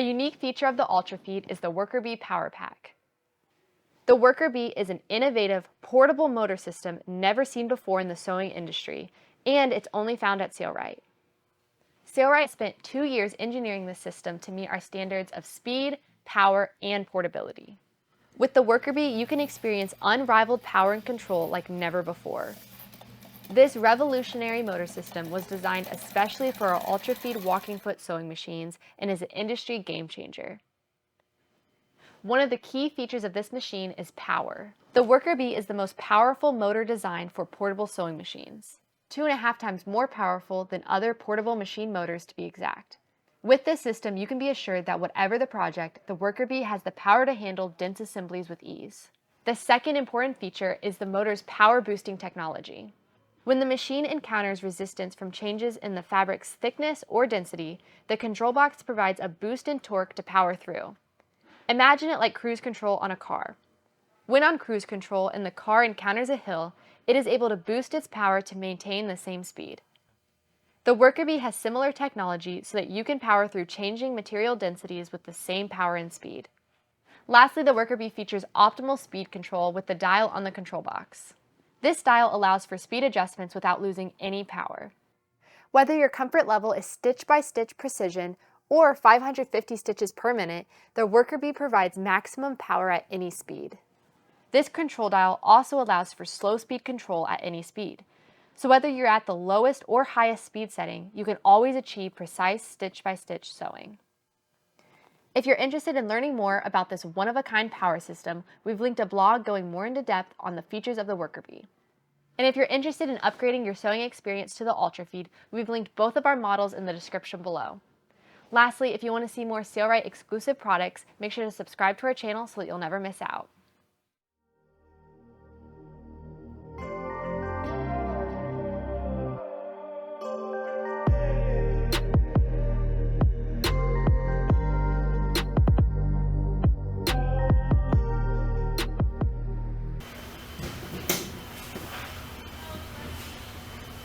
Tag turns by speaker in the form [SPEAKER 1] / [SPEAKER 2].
[SPEAKER 1] unique feature of the Ultrafeed is the WorkerB Power Pack. The WorkerB is an innovative, portable motor system never seen before in the sewing industry, and it's only found at Sailrite. Sailrite spent 2 years engineering this system to meet our standards of speed, power, and portability. With the WorkerB, you can experience unrivaled power and control like never before. This revolutionary motor system was designed especially for our Ultrafeed walking foot sewing machines and is an industry game changer. One of the key features of this machine is power. The WorkerB is the most powerful motor designed for portable sewing machines, 2.5 times more powerful than other portable machine motors to be exact. With this system, you can be assured that whatever the project, the WorkerB has the power to handle dense assemblies with ease. The second important feature is the motor's power boosting technology. When the machine encounters resistance from changes in the fabric's thickness or density, the control box provides a boost in torque to power through. Imagine it like cruise control on a car. When on cruise control and the car encounters a hill, it is able to boost its power to maintain the same speed. The WorkerB has similar technology so that you can power through changing material densities with the same power and speed. Lastly, the WorkerB features optimal speed control with the dial on the control box. This dial allows for speed adjustments without losing any power. Whether your comfort level is stitch-by-stitch precision or 550 stitches per minute, the WorkerB provides maximum power at any speed. This control dial also allows for slow speed control at any speed. So whether you're at the lowest or highest speed setting, you can always achieve precise stitch-by-stitch sewing. If you're interested in learning more about this one-of-a-kind power system, we've linked a blog going more into depth on the features of the WorkerB. And if you're interested in upgrading your sewing experience to the Ultrafeed, we've linked both of our models in the description below. Lastly, if you want to see more Sailrite exclusive products, make sure to subscribe to our channel so that you'll never miss out.